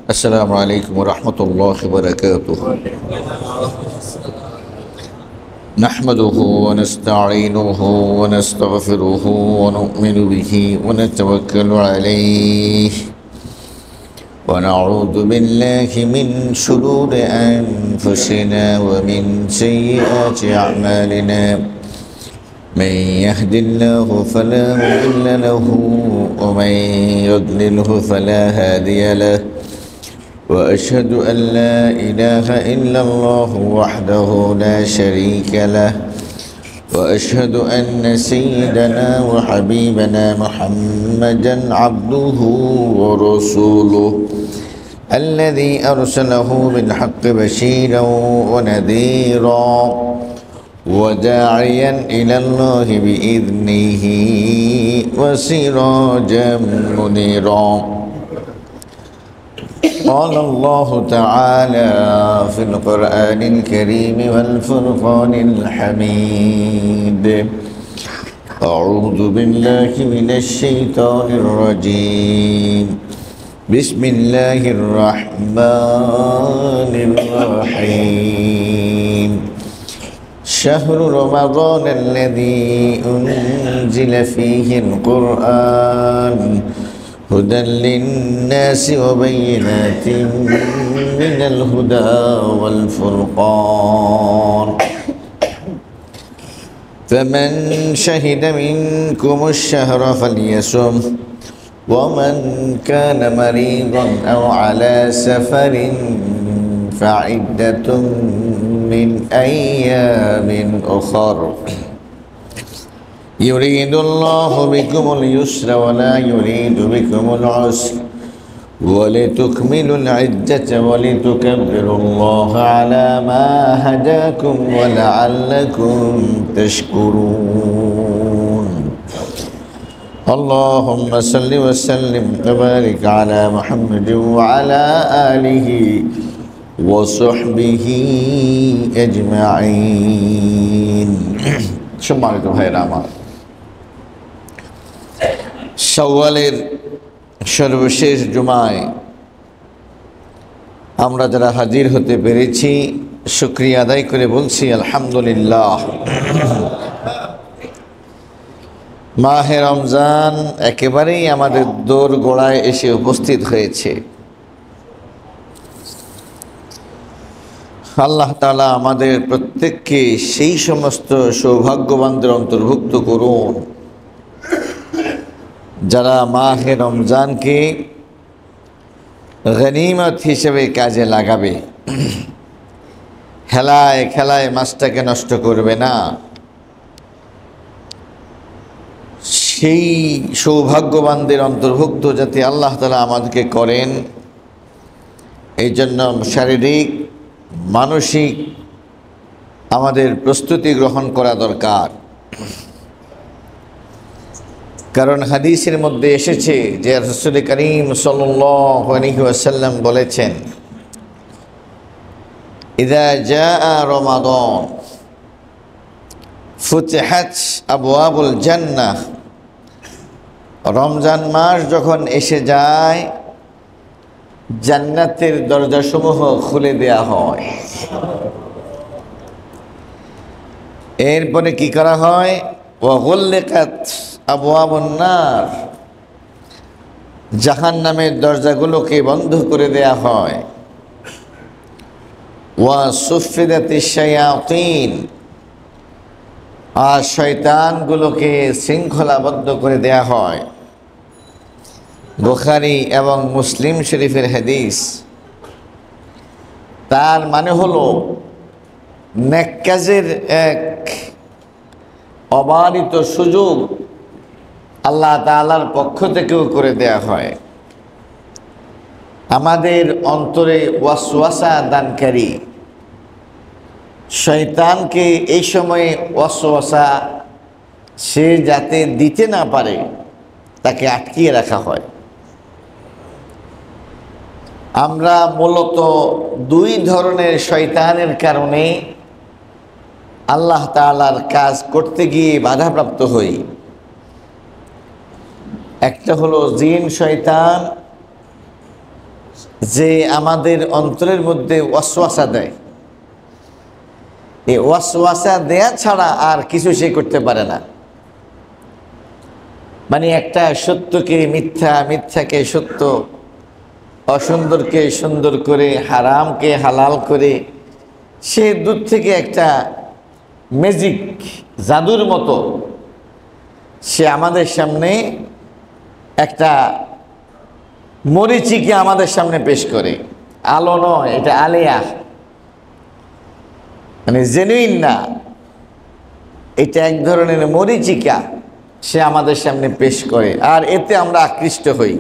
السلام عليكم ورحمة الله وبركاته. نحمده ونستعينه ونستغفره ونؤمن به ونتوكل عليه ونعوذ بالله من شرور أنفسنا ومن سيئات أعمالنا. من يهد الله فلا مضل له ومن يضلله فلا هادي له، وأشهد أن لا إله إلا الله وحده لا شريك له، وأشهد أن سيدنا وحبيبنا محمدا عبده ورسوله الذي أرسله بالحق بشيرا ونذيرا وداعيا إلى الله بإذنه وسراجا منيرا. قال الله تعالى في القرآن الكريم والفرقان الحميد: أعوذ بالله من الشيطان الرجيم. بسم الله الرحمن الرحيم. شهر رمضان الذي أنزل فيه القرآن هدى للناس وبينات من الهدى والفرقان، فمن شهد منكم الشهر فليصم، ومن كان مريضا أو على سفر فعدة من أيام أخر. يريد الله بكم اليسر ولا يريد بكم العسر ولتكملوا العدة ولتكبروا الله على ما هداكم ولعلكم تشكرون. اللهم صل وسلم وبارك على محمد وعلى آله وصحبه أجمعين. সম্মানিত ভাইরা আমার, শাওয়ালের সর্বশেষ জুমায় আমরা যারা হাজির হতে পেরেছি শুকরিয়া আদায় করে বলছি আলহামদুলিল্লাহ। মাহে রমজান একেবারেই আমাদের দোরগোড়ায় এসে উপস্থিত হয়েছে। আল্লাহ তাআলা আমাদের প্রত্যেককে সেই সমস্ত সৌভাগ্যবানদের অন্তর্ভুক্ত করুন যারা মাহে রমজানকে গনিমত হিসেবে কাজে লাগাবে, খেলায় খেলায় মাসটাকে নষ্ট করবে না। সেই সৌভাগ্যবানদের অন্তর্ভুক্ত যাতে আল্লাহ তাআলা আমাদেরকে করেন, এই জন্য শারীরিক মানসিক আমাদের প্রস্তুতি গ্রহণ করা দরকার। কারণ হাদিসের মধ্যে এসেছে যে রাসূল করিম সাল্লাল্লাহু আলাইহি ওয়াসাল্লাম বলেছেন, ইযা জাআ রমাদান ফুতিহাত আবওয়াবুল জান্নাহ। রমজান মাস যখন এসে যায় জান্নাতের দরজাসমূহ খুলে দেয়া হয়। এরপরে কি করা হয়? ওয়া গুল্লিকাত আবওয়াবুন নার। জাহান্নামের দরজাগুলোকে বন্ধ করে দেয়া হয়। ওয়া সুফিদাতিশ শায়াতিন। আর শয়তানগুলোকে শৃঙ্খলাবদ্ধ করে দেয়া হয়। বুখারী এবং মুসলিম শরীফের হাদিস। তার মানে হলো নেক কাজের এক অবারিত সুযোগ আল্লাহ তাআলার পক্ষ থেকেও করে দেয়া হয়। আমাদের অন্তরে ওয়াসওয়াসা দানকারী শয়তানকে এই সময়ে ওয়াসওয়াসা সে যাতে দিতে না পারে তাকে আটকিয়ে রাখা হয়। আমরা মূলত দুই ধরনের শয়তানের কারণে আল্লাহ তাআলার কাজ করতে গিয়ে বাধাপ্রাপ্ত হই। একটা হলো জিন শয়তান যে আমাদের অন্তরের মধ্যে ওয়াসওয়াসা দেয়। এই ওয়াসওয়াসা দেয়া ছাড়া আর কিছু সে করতে পারে না। মানে একটা সত্যকে মিথ্যা, মিথ্যাকে সত্য, অসুন্দরকে সুন্দর করে, হারামকে হালাল করে সে দূর থেকে একটা ম্যাজিক, জাদুর মতো সে আমাদের সামনে একটা মরিচিকে আমাদের সামনে পেশ করে। আলো নয়, এটা আলেয়া, মানে জেনুইন না, এটা এক ধরনের মরিচিকা সে আমাদের সামনে পেশ করে, আর এতে আমরা আকৃষ্ট হই।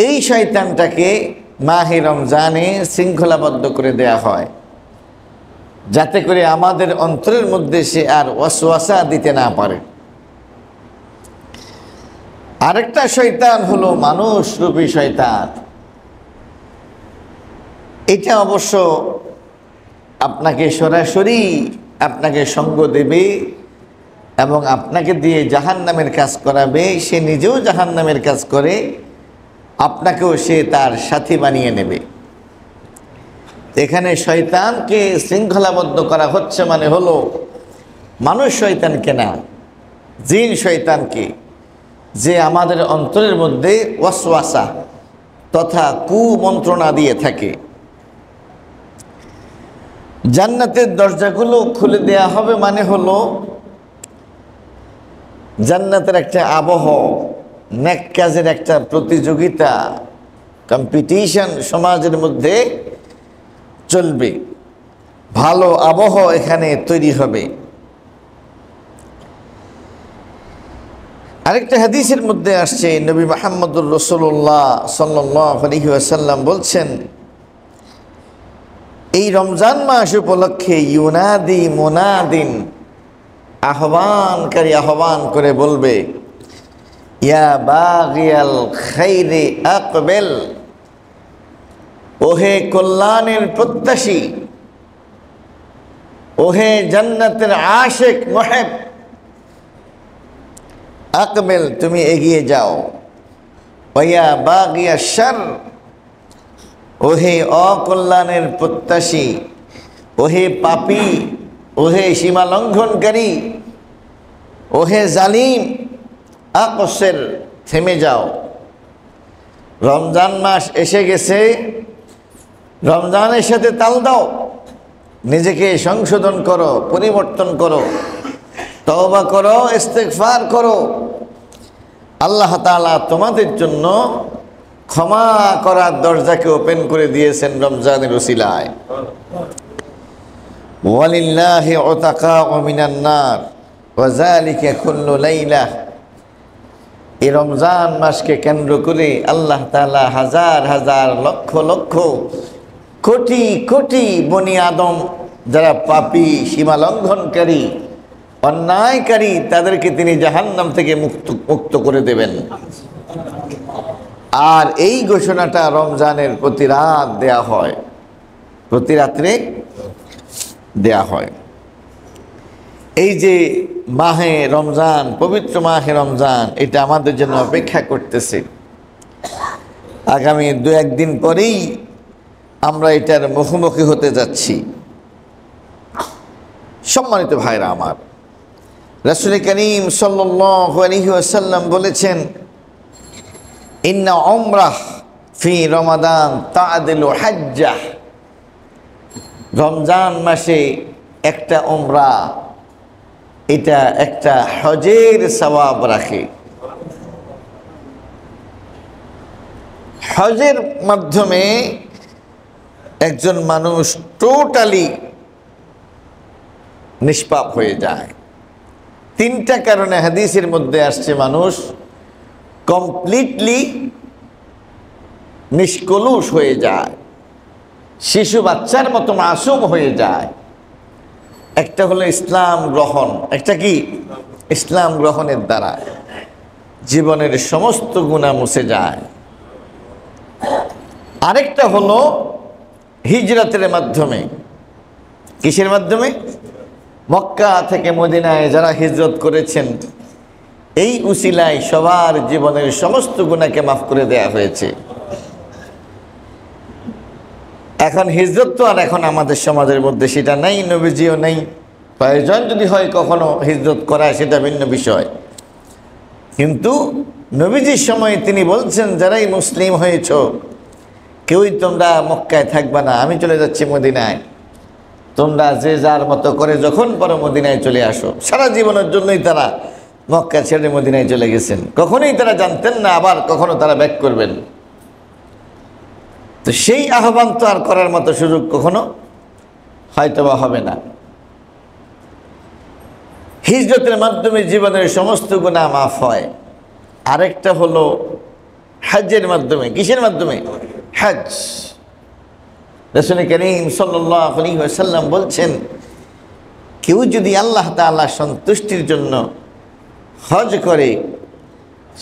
এই শয়তানটাকে মাহে রমজানে শৃঙ্খলাবদ্ধ করে দেয়া হয়, যাতে করে আমাদের অন্তরের মধ্যে সে আর ওয়াসওয়াসা দিতে না পারে। আরেকটা শয়তান হলো মানুষরূপী শয়তান। এটা অবশ্য আপনাকে সরাসরি আপনাকে সঙ্গ দেবে এবং আপনাকে দিয়ে জাহান্নামের কাজ করাবে। সে নিজেও জাহান্নামের কাজ করে, আপনাকেও সে তার সাথী বানিয়ে নেবে। এখানে শয়তানকে শৃঙ্খলাবদ্ধ করা হচ্ছে মানে হলো মানুষ শয়তানকে না, জিন শয়তানকে, যে আমাদের অন্তরের মধ্যে ওয়াসওয়াসা তথা কুমন্ত্রণা দিয়ে থাকে। জান্নাতের দরজাগুলো খুলে দেয়া হবে মানে হলো জান্নাতের একটা আবহ, নেক কাজের একটা প্রতিযোগিতা, কম্পিটিশন সমাজের মধ্যে চলবে, ভালো আবহ এখানে তৈরি হবে। আরেকটা হাদিসের মধ্যে আসছে, নবী মুহাম্মদুর রাসূলুল্লাহ সাল্লাল্লাহু আলাইহি ওয়াসাল্লাম বলছেন, এই রমজান মাস উপলক্ষে ইউনাদি মুনাদিন, আহ্বানকারী আহ্বান করে বলবে, ইয়া বাগিয়াল খাইরি আকবেল, ওহে কল্যাণের প্রত্যাশী, ওহে জান্নাতের আশিক মুহিব, আকবেল, তুমি এগিয়ে যাও। ওয়া বাগিয়া শার, ওহে অকল্যাণের প্রত্যাশী, ওহে পাপী, ওহে সীমা লঙ্ঘনকারী, ওহে জালিম, আকসের, থেমে যাও। রমজান মাস এসে গেছে, রমজানের সাথে তাল দাও, নিজেকে সংশোধন করো, পরিবর্তন করো, তওবা করো, ইস্তেগফার করো। আল্লাহ তাআলা তোমাদের জন্য ক্ষমা করার দরজাকে ওপেন করে দিয়েছেন রমজানের উসিলায়। ওয়ালিল্লাহি উতাকাউ মিনান নার ওয়া যালিকা কুল্লু লাইলা। এই রমজান মাসকে কেন্দ্র করে আল্লাহ তাআলা হাজার হাজার, লক্ষ লক্ষ, কোটি কোটি বনি আদম যারা পাপী, সীমা লঙ্ঘনকারী, অন্যায়কারী, তাদেরকে তিনি জাহান্নাম থেকে মুক্ত করে দেবেন। আর এই ঘোষণাটা রমজানের প্রতি রাত দেয়া হয়, প্রতি রাত্রে দেয়া হয়। এই যে মাহে রমজান, পবিত্র মাহে রমজান, এটা আমাদের জন্য অপেক্ষা করতেছে। আগামী 2-1 দিন পরেই আমরা এটার মুখোমুখি হতে যাচ্ছি। সম্মানিত ভাইরা আমার, রাসূল করিম সাল্লাল্লাহু আলাইহি ওয়াসাল্লাম বলেছেন, ইন্না উমরাহ ফি রমাদান তা'দিলু হাজ্জাহ। রমজান মাসে একটা উমরা, এটা একটা হজের সওয়াব রাখে। হজের মাধ্যমে একজন মানুষ টোটালি নিষ্পাপ হয়ে যায়। 3টা কারণে হাদিসের মধ্যে আসছে মানুষ কমপ্লিটলি নিষ্কলুষ হয়ে যায়, শিশু বাচ্চার মতো মাসুম হয়ে যায়। একটা হলো ইসলাম গ্রহণ, একটা কি ইসলাম গ্রহণের দ্বারা জীবনের সমস্ত গুনাহ মুছে যায়। আরেকটা হলো হিজরতের মাধ্যমে। কিসের মাধ্যমে? মক্কা থেকে মদিনায় যারা হিজরত করেছেন, এই উসিলায় সবার জীবনের সমস্ত গুনাহকে মাফ করে দেয়া হয়েছে। এখন হিজরত তো আর এখন আমাদের সমাজের মধ্যে সেটা নেই, নবীজিও নেই। প্রয়োজন যদি হয় কখনো হিজরত করা, সেটা ভিন্ন বিষয়। কিন্তু নবীজির সময় তিনি বলছেন, যারাই মুসলিম হয়েছ কেউই তোমরা মক্কায় থাকবা না, আমি চলে যাচ্ছি মদিনায়, তোমরা যে যার মতো করে যখন পরে মদিনায় চলে আসো। সারা জীবনের জন্যই তারা মক্কা ছেড়ে মদিনায় চলে গেছেন, কখনোই তারা জানতেন না আবার কখনো তারা ব্যাক করবেন। তো সেই আহ্বান তো আর করার মতো সুযোগ কখনো হয়তোবা হবে না। হিজরতের মাধ্যমে জীবনের সমস্ত গুনাহ মাফ হয়। আরেকটা হলো হজ্জের মাধ্যমে। কিসের মাধ্যমে? হজ। রাসূল করিম সাল্লাল্লাহু আলাইহি ওয়াসাল্লাম বলছেন, কেউ যদি আল্লাহ তাআলার সন্তুষ্টির জন্য হজ করে,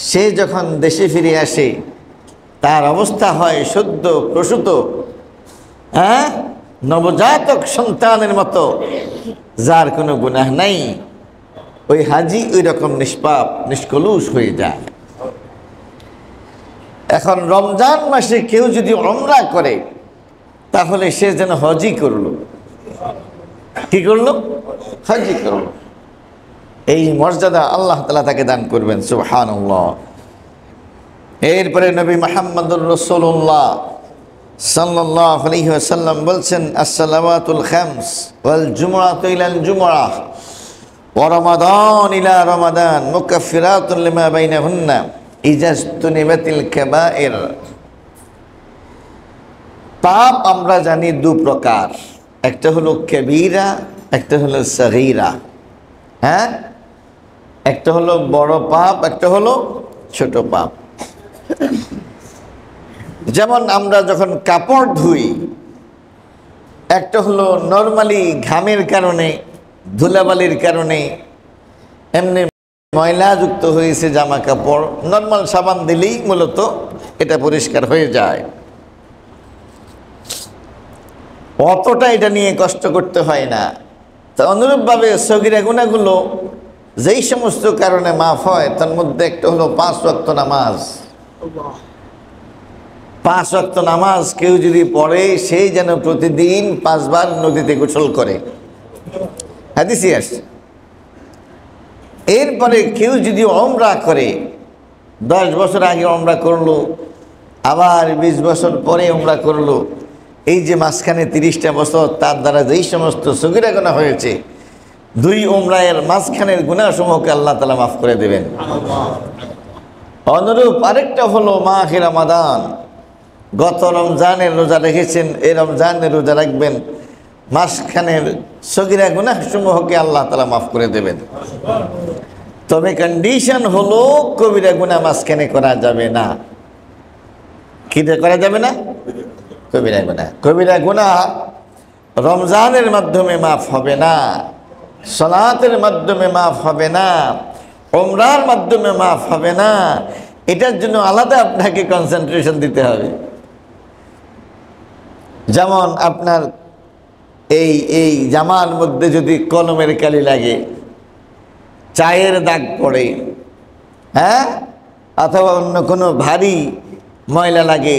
সে যখন দেশে ফিরে আসে তার অবস্থা হয় সদ্য প্রসূত নবজাতক সন্তানের মতো, যার কোনো গুনাহ নাই। ওই হাজি ওই রকম নিষ্পাপ নিষ্কলুষ হয়ে যায়। এখন রমজান মাসে কেউ যদি উমরা করে, তাহলে সে যেন হজই করলো। কি করলো? হজই করলো। এই মর্যাদা আল্লাহ তাআলা তাকে দান করবেন, সুবহানাল্লাহ। এরপরে নবী মুহাম্মদুর রাসূলুল্লাহ সাল্লাল্লাহু আলাইহি ওয়াসাল্লাম বলছেন, as-salawatul khams wal jumu'atu ila al-jumu'ah wa ramadan ila ramadan mukaffiratun lima bainahunna idza istunibatil kaba'ir। পাপ আমরা জানি দু প্রকার, একটা হলো কবিরা, একটা হলো সগীরা। একটা হলো বড় পাপ, একটা হলো ছোট পাপ। যেমন আমরা যখন কাপড় ধুই, একটা হলো নরমালি ঘামের কারণে, ধুলাবালির কারণে এমনি ময়লাযুক্ত হয়েছে জামা কাপড়, নরমাল সাবান দিলেই মূলত এটা পরিষ্কার হয়ে যায়, অতটা এটা নিয়ে কষ্ট করতে হয় না। তো অনুরূপভাবে সগীরা গুনাহগুলো যেই সমস্ত কারণে মাফ হয়, তার মধ্যে একটা হলো 5 ওয়াক্ত নামাজ। 5 ওয়াক্ত নামাজ কেউ যদি পড়ে, সেই যেন প্রতিদিন 5 বার নদীতে গোসল করে, হাদিসে আসছে। এরপরে কেউ যদি উমরা করে, 10 বছর আগে উমরা করলো, আবার 20 বছর পরে উমরা করলো, এই যে মাঝখানে 30টা বছর তার দ্বারা যেই সমস্ত সগীরা গুনাহ হয়েছে, 2 উমরায়ের মাঝখানের গুনাহসমূহকে আল্লাহ তাআলা মাফ করে দেবেন। অনুরূপ আরেকটা হলো মাহে রমাদান। গত রমজানের রোজা রেখেছেন, এই রমজানের রোজা রাখবেন, মাঝখানের সগীরা গুনাহসমূহকে আল্লাহ তাআলা মাফ করে দেবেন। তবে কন্ডিশন হলো কবিরা গুনাহ মাঝখানে করা যাবে না। কি করা যাবে না? কবিরা গুনাহ। কবিরা গুনাহ রমজানের মাধ্যমে মাফ হবে না, সালাতের মাধ্যমে মাফ হবে না, উমরার মাধ্যমে মাফ হবে না। এটার জন্য আলাদা আপনাকে কনসেন্ট্রেশন দিতে হবে। যেমন আপনার এই জামার মধ্যে যদি কলমের কালি লাগে, চায়ের দাগ পড়ে, অথবা অন্য কোনো ভারী ময়লা লাগে,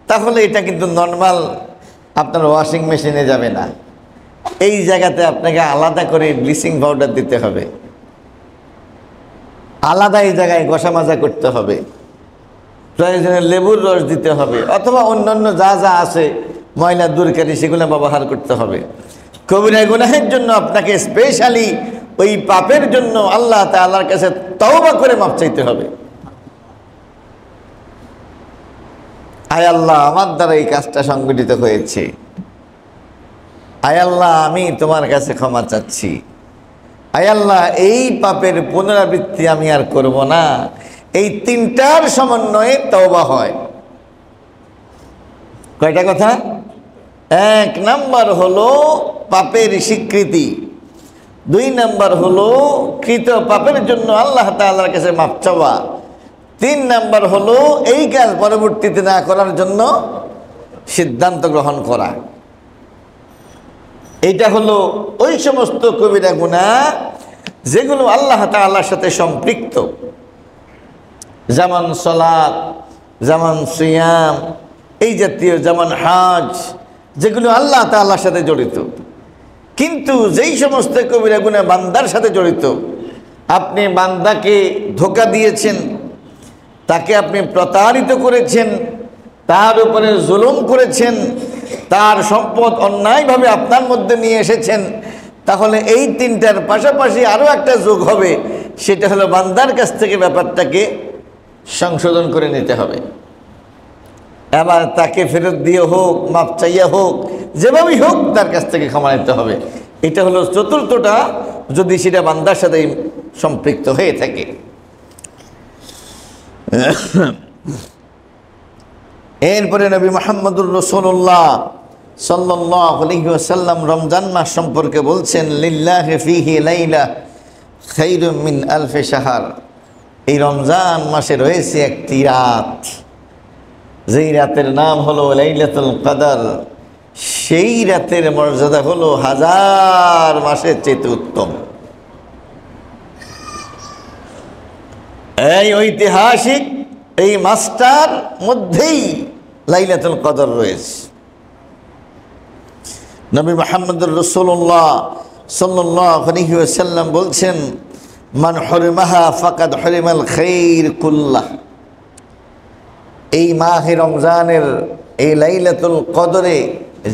তাহলে এটা কিন্তু নর্মাল আপনার ওয়াশিং মেশিনে যাবে না। এই জায়গাতে আপনাকে আলাদা করে ব্লিচিং পাউডার দিতে হবে, আলাদা এই জায়গায় ঘষা মাজা করতে হবে, প্রয়োজনে লেবুর রস দিতে হবে, অথবা অন্যান্য যা যা আছে ময়লা দূরকারী সেগুলো ব্যবহার করতে হবে। কবিরা গুনাহের জন্য আপনাকে স্পেশালি ওই পাপের জন্য আল্লাহ তাআলার কাছে তওবা করে মাফ চাইতে হবে। আয় আল্লাহ, আমার দ্বারা এই কাজটা সংগঠিত হয়েছে, আয় আল্লাহ আমি তোমার কাছে ক্ষমা চাচ্ছি, আয় আল্লাহ এই পাপের পুনরাবৃত্তি আমি আর করব না। এই 3টার সমন্বয়ে তওবা হয়। কয়টা কথা? 1 নাম্বার হলো পাপের স্বীকৃতি, 2 নাম্বার হলো কৃত পাপের জন্য আল্লাহ তাআলার কাছে মাফ চাওয়া, 3 নাম্বার হলো এই কাজ পরবর্তীতে না করার জন্য সিদ্ধান্ত গ্রহণ করা। এইটা হলো ওই সমস্ত কবিরা গুনাহ যেগুলো আল্লাহ তাআলার সাথে সম্পৃক্ত। যেমন সালাত, যেমন সিয়াম, এই জাতীয়, যেমন হজ, যেগুলো আল্লাহ তাআলার সাথে জড়িত। কিন্তু যেই সমস্ত কবিরা গুনাহ বান্দার সাথে জড়িত, আপনি বান্দাকে ধোঁকা দিয়েছেন, তাকে আপনি প্রতারিত করেছেন, তার উপরে জুলুম করেছেন, তার সম্পদ অন্যায়ভাবে আপনার মধ্যে নিয়ে এসেছেন, তাহলে এই তিনটার পাশাপাশি আরও একটা যোগ হবে, সেটা হলো বান্দার কাছ থেকে ব্যাপারটাকে সংশোধন করে নিতে হবে। এবার তাকে ফেরত দিয়ে হোক, মাপ চাইয়া হোক, যেভাবেই হোক তার কাছ থেকে ক্ষমা নিতে হবে। এটা হলো চতুর্থটা, যদি সেটা বান্দার সাথে সম্পৃক্ত হয়ে থাকে। এরপরে নবী মুহাম্মদুর রাসূলুল্লাহ সাল্লাল্লাহু আলাইহি ওয়াসাল্লাম রমজান মাস সম্পর্কে বলছেন, লিল্লাহি ফীহি লাইলা খায়রুম মিন আলফি শাহর। এই রমজান মাসে রয়েছে একটি রাত, যেই রাতের নাম হলো লাইলাতুল কদর। সেই রাতের মর্যাদা হলো 1000 মাসের চেয়ে উত্তম। এই ঐতিহাসিক এই মাসটার মধ্যেই লাইলাতুল কদর রয়েছে। নবী মুহাম্মদুর রাসূলুল্লাহ সাল্লাল্লাহু আলাইহি ওয়াসাল্লাম বলছেন, মান হুরিমাহা ফাকাদ হুরিমাল খাইর কুল্লাহ। এই মাহে রমজানের এই লাইলাতুল কদরে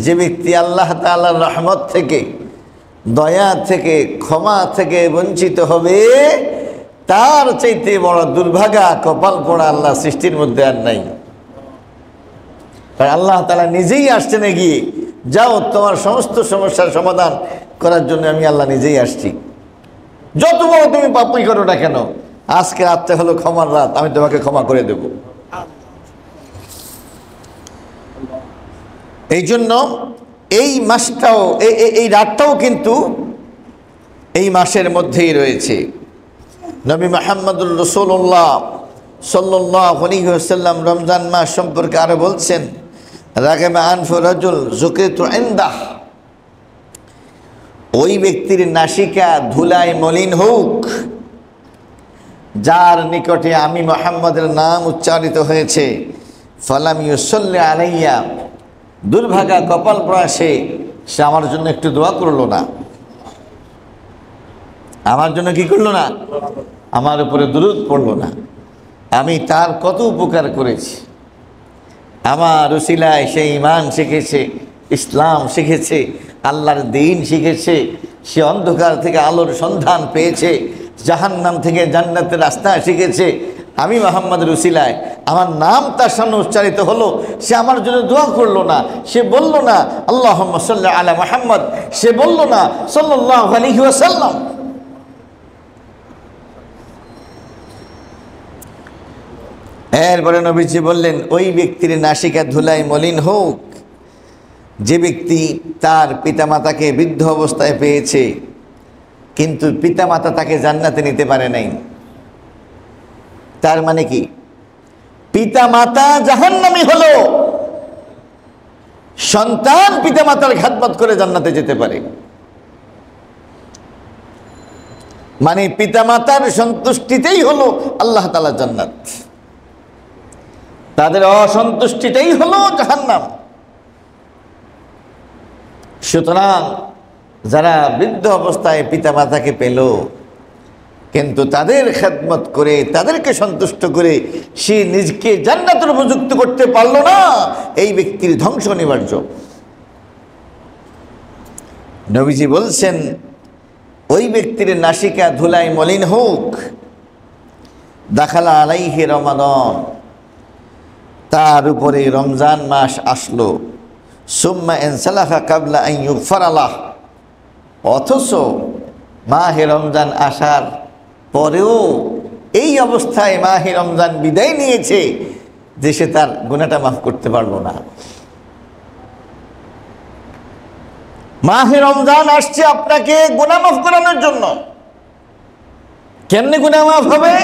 যে ব্যক্তি আল্লাহ তাআলার রহমত থেকে, দয়া থেকে, ক্ষমা থেকে বঞ্চিত হবে, তার চাইতে বড় দুর্ভাগা, কপাল পোড়া আল্লাহ সৃষ্টির মধ্যে আর নাই। কারণ আল্লাহ তাআলা নিজেই আসছেন এগিয়ে, যাও তোমার সমস্ত সমস্যার সমাধান করার জন্য আমি আল্লাহ নিজেই আসছি। যত বড় তুমি পাপই করো না কেন, আজকে রাতটা হলো ক্ষমার রাত, আমি তোমাকে ক্ষমা করে দেব। এই জন্য এই মাসটাও, এই রাতটাও কিন্তু এই মাসের মধ্যেই রয়েছে। নবী মুহাম্মদুর রাসূলুল্লাহ সাল্লাল্লাহু আলাইহি ওয়াসাল্লাম রমজান মাস সম্পর্কে আরো বলছেন, রাগিবা আনফু রাজুল যুকিতু ইনদাহ। ওই ব্যক্তির নাসিকা ধুলায় মলিন হোক, যার নিকটে আমি মুহাম্মদের নাম উচ্চারিত হয়েছে, ফালাম ইউসাল্লি আলাইয়া, দুর্ভাগা, কপাল পোড়া সে আমার জন্য একটু দোয়া করলো না। আমার জন্য কি করলো না? আমার উপরে দুরূদ পড়লো না। আমি তার কত উপকার করেছি, আমার উসিলায় সে ঈমান শিখেছে, ইসলাম শিখেছে, আল্লাহর দ্বীন শিখেছে, সে অন্ধকার থেকে আলোর সন্ধান পেয়েছে, জাহান্নাম থেকে জান্নাতের রাস্তা শিখেছে। আমি মুহাম্মদের উসিলায় আমার নাম তার সামনে উচ্চারিত হলো, সে আমার জন্য দোয়া করলো না। সে বলল না আল্লাহুম্মা সাল্লি আলা মুহাম্মদ, সে বলল না সাল্লাল্লাহু আলাইহি ওয়াসাল্লাম। এরপরে নবীজি বললেন, ওই ব্যক্তির নাসিকা ধুলায় মলিন হোক, যে ব্যক্তি তার পিতামাতাকে বৃদ্ধ অবস্থায় পেয়েছে, কিন্তু পিতামাতা তাকে জান্নাতে নিতে পারে নাই। তার মানে কি? পিতামাতা জাহান্নামী হলো, সন্তান পিতামাতার খেদমত করে জান্নাতে যেতে পারে। মানে পিতামাতার সন্তুষ্টিতেই হলো আল্লাহ তাআলা জান্নাত, তাদের অসন্তুষ্টিটাই হলো জাহান্নাম। সুতরাং যারা বৃদ্ধ অবস্থায় পিতামাতাকে পেল, কিন্তু তাদের খেদমত করে, তাদেরকে সন্তুষ্ট করে সে নিজকে জান্নাতের উপযুক্ত করতে পারল না, এই ব্যক্তির ধ্বংস অনিবার্য। নবীজি বলছেন, ওই ব্যক্তির নাসিকা ধুলায় মলিন হোক, দাখালা আলাইহি রমাদান, তার উপরে রমজান মাস আসলো, সুম্মা ইনসালাখা কাবলা আন ইগফারা লাহ, অথচ মাহে রমজান আসার পরেও এই অবস্থায় মাহে রমজান বিদায় নিয়েছে যে সে তার গুনাহটা মাফ করতে পারলো না। মাহে রমজান আসছে আপনাকে গুনাহ মাফ করানোর জন্য। কেমনে গুনাহ মাফ হবে?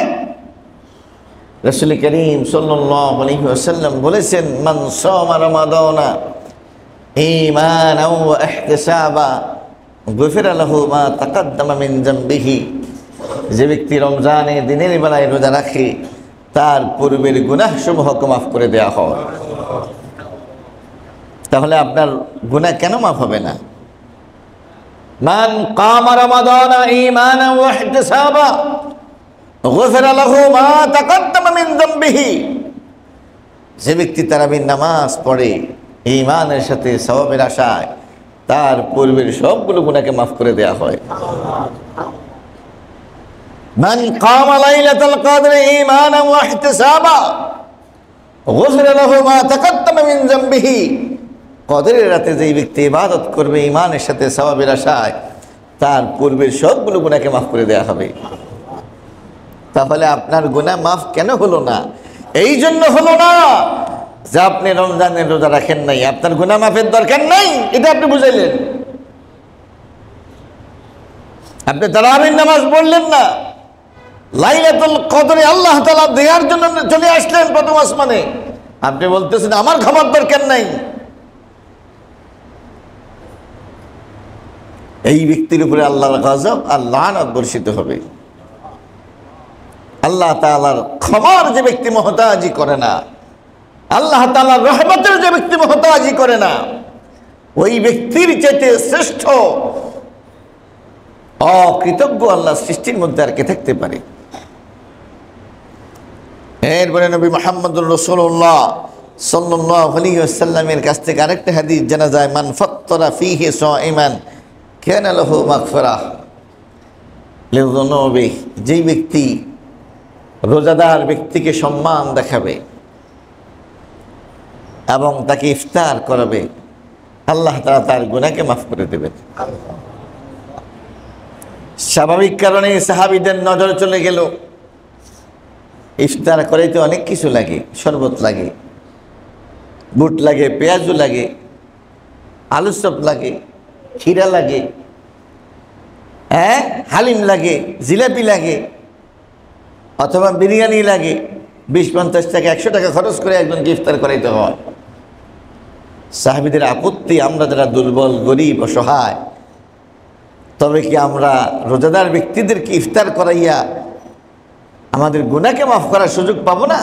রাসূল করিম সাল্লাল্লাহু আলাইহি ওয়াসাল্লাম বলেছেন, মান সামা রমাদানা ঈমানাও ওয়া ইহতিসাবা গুফিরা লাহু মা তাকাদ্দামা মিন যামবিহি। যে ব্যক্তি রমজানে দিনের বেলায় রোজা রাখে তার পূর্বের গুনাহ সমূহকে মাফ করে দেওয়া হয়। তাহলে আপনার গুনাহ কেন মাফ হবে না? মান কামা রমাদান ঈমানান ওয়া ইহতিসাবা গুফিরা লাহু মা তাকাদ্দামা মিন যামবিহি। যে ব্যক্তি তারাবির নামাজ পড়ে ঈমানের সাথে সওয়াবের আশায়, তার পূর্বের সবগুলো গুনাহকে মাফ করে দেওয়া হয়। মান কামা লাইলাতুল কদর ঈমানান ওয়া ইহতিসাবা গুফিরা লাহু মা তাকাদ্দামা মিন যামবিহি। কদরের রাতে যেই ব্যক্তি ইবাদত করবে ঈমানের সাথে সওয়াবের আশায়, তার পূর্বের সবগুলো গুনাহকে মাফ করে দেওয়া হবে। তাহলে আপনার গুনাহ মাফ কেন হলো না? এই জন্য হলো না যে আপনি রমজানের রোজা রাখেন নাই, আপনার গুনাহ মাফের দরকার নাই, এটা আপনি বুঝাইলেন। আপনি তারাবির নামাজ পড়লেন না, লাইলাতুল কদরে আল্লাহ তাআলা দেওয়ার জন্য চলে আসলেন প্রথম আসমানে, আপনি বলতেছেন আমার ক্ষমার দরকার নাই। এই ব্যক্তির উপরে আল্লাহর গজব আর লানত বর্ষিত হবে। আল্লাহ তাআলার ক্ষমার যে ব্যক্তি মুহতাজি করে না, আল্লাহ তাআলার রহমতের যে ব্যক্তি মুহতাজি করে না, ওই ব্যক্তির চাইতে শ্রেষ্ঠ অকৃতজ্ঞ আল্লাহ সৃষ্টির মধ্যে আর কে থাকতে পারে? এরপরে নবী মুহাম্মদুর রাসূলুল্লাহ সাল্লাল্লাহু আলাইহি ওয়াসাল্লামের কাছ থেকে আরেকটা হাদিস জানা যায়, মান ফাত্তারা ফীহি সাইমান কানা লাহু মাগফিরাহ লিযুনুবি। যেই ব্যক্তি রোজাদার ব্যক্তিকে সম্মান দেখাবে এবং তাকে ইফতার করাবে, আল্লাহ তাআলা তার গুনাহকে মাফ করে দেবেন। স্বাভাবিক কারণে সাহাবীদের নজর চলে গেল, ইফতার করাইতে অনেক কিছু লাগে, শরবত লাগে, বুট লাগে, পেঁয়াজু লাগে, আলু চপ লাগে, ক্ষীরা লাগে, হালিম লাগে, জিলাপি লাগে, অথবা বিরিয়ানি লাগে। 20-50 টাকা 100 টাকা খরচ করে একজনকে ইফতার করাইতে হয়। সাহাবীদের আপত্তি, আমরা যারা দুর্বল, গরিব, অসহায়, তবে কি আমরা রোজাদার ব্যক্তিদেরকে ইফতার করাইয়া আমাদের গুনাহকে মাফ করার সুযোগ পাবো না?